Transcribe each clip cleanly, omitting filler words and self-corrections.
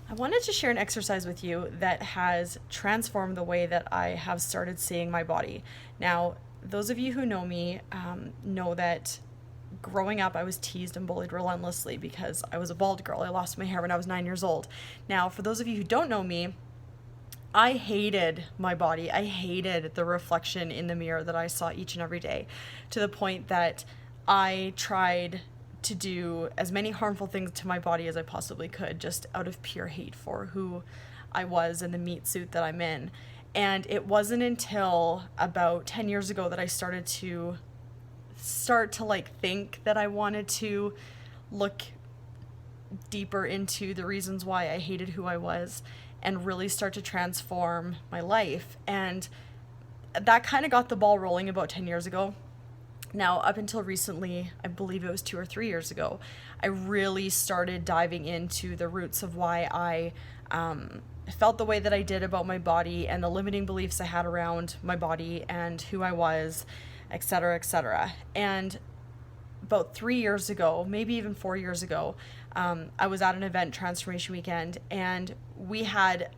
I wanted to share an exercise with you that has transformed the way that I have started seeing my body. Now, those of you who know me know that growing up I was teased and bullied relentlessly because I was a bald girl. I lost my hair when I was 9 years old. Now, for those of you who don't know me, I hated my body. I hated the reflection in the mirror that I saw each and every day, to the point that I tried to do as many harmful things to my body as I possibly could, just out of pure hate for who I was and the meat suit that I'm in. And it wasn't until about 10 years ago that I start to like think that I wanted to look deeper into the reasons why I hated who I was and really start to transform my life. And that kind of got the ball rolling about 10 years ago. Now, up until recently, I believe it was 2 or 3 years ago, I really started diving into the roots of why I felt the way that I did about my body and the limiting beliefs I had around my body and who I was, etc., etc. And about 3 years ago, maybe even 4 years ago, I was at an event, Transformation Weekend, and we had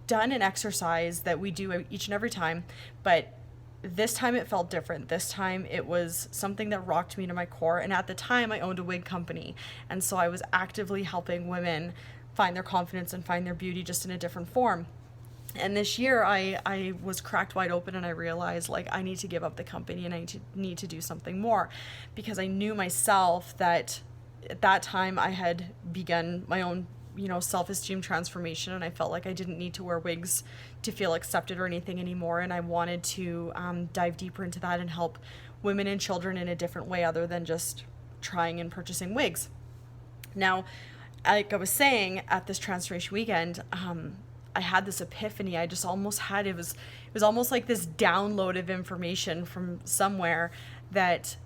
done an exercise that we do each and every time, but this time it felt different. This time it was something that rocked me to my core. And at the time I owned a wig company. And so I was actively helping women find their confidence and find their beauty just in a different form. And this year I was cracked wide open and I realized like I need to give up the company and I need to do something more, because I knew myself that at that time I had begun my own self-esteem transformation, and I felt like I didn't need to wear wigs to feel accepted or anything anymore. And I wanted to dive deeper into that and help women and children in a different way other than just trying and purchasing wigs. Now, like I was saying, at this Transformation Weekend, I had this epiphany. I just almost had, it was almost like this download of information from somewhere, that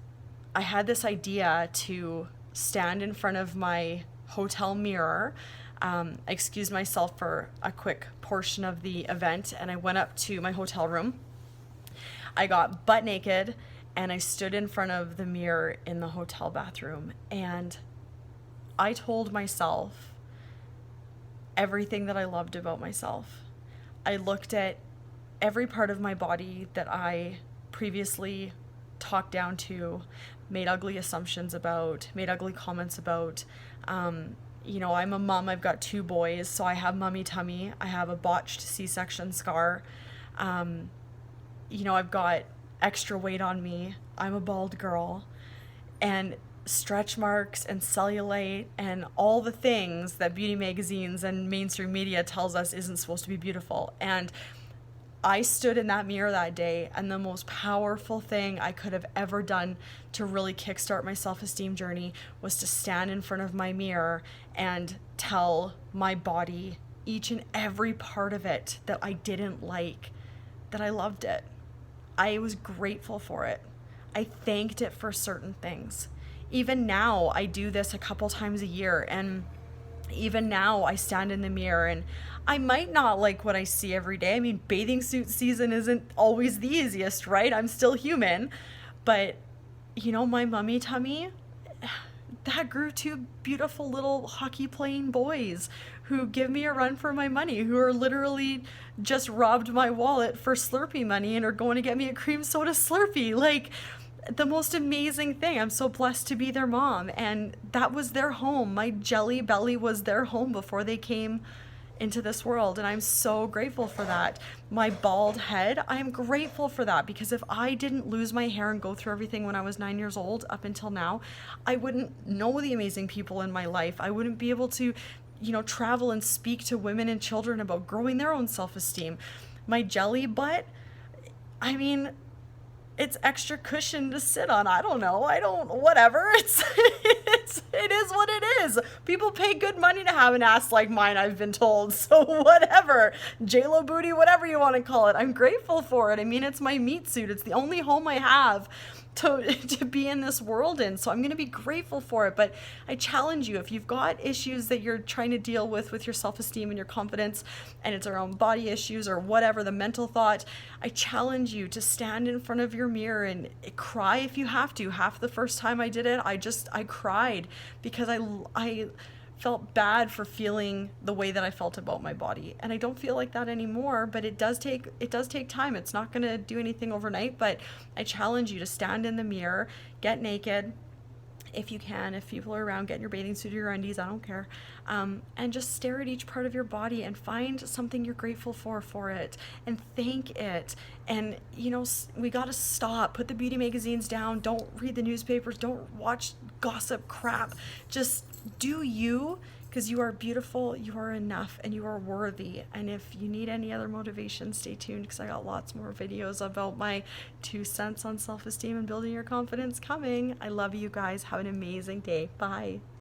I had this idea to stand in front of my hotel mirror. I excused myself for a quick portion of the event and I went up to my hotel room. I got butt naked and I stood in front of the mirror in the hotel bathroom, and I told myself everything that I loved about myself. I looked at every part of my body that I previously talked down to, made ugly assumptions about, made ugly comments about. I'm a mom, I've got 2 boys, so I have mummy tummy, I have a botched C-section scar, I've got extra weight on me, I'm a bald girl, and stretch marks and cellulite and all the things that beauty magazines and mainstream media tells us isn't supposed to be beautiful. And I stood in that mirror that day, and the most powerful thing I could have ever done to really kickstart my self-esteem journey was to stand in front of my mirror and tell my body, each and every part of it that I didn't like, that I loved it. I was grateful for it. I thanked it for certain things. Even now, I do this a couple times a year, and even now I stand in the mirror and I might not like what I see every day. I mean, bathing suit season isn't always the easiest, right? I'm still human. But, my mummy tummy, that grew 2 beautiful little hockey playing boys who give me a run for my money, who are literally just robbed my wallet for Slurpee money and are going to get me a cream soda Slurpee. Like, the most amazing thing. I'm so blessed to be their mom, and that was their home. My jelly belly was their home before they came into this world, and I'm so grateful for that. My bald head, I'm grateful for that, because if I didn't lose my hair and go through everything when I was 9 years old up until now, I wouldn't know the amazing people in my life. I wouldn't be able to, travel and speak to women and children about growing their own self-esteem. My jelly butt, I mean, it's extra cushion to sit on. I don't know. Whatever. It is what it is. People pay good money to have an ass like mine, I've been told. So whatever. JLo booty, whatever you want to call it. I'm grateful for it. I mean, it's my meat suit. It's the only home I have to be in this world in. So I'm going to be grateful for it. But I challenge you, if you've got issues that you're trying to deal with your self-esteem and your confidence, and it's around body issues or whatever, the mental thought, I challenge you to stand in front of your mirror and cry if you have to. Half the first time I did it, I cried, because I felt bad for feeling the way that I felt about my body. And I don't feel like that anymore, but it does take time. It's not going to do anything overnight, but I challenge you to stand in the mirror, get naked, if you can, if people are around, get in your bathing suit or your undies, I don't care, and just stare at each part of your body and find something you're grateful for it, and thank it. And we got to stop, put the beauty magazines down, don't read the newspapers, don't watch gossip crap, just do you, because you are beautiful, you are enough, and you are worthy. And if you need any other motivation, stay tuned, because I got lots more videos about my 2 cents on self-esteem and building your confidence coming. I love you guys. Have an amazing day. Bye.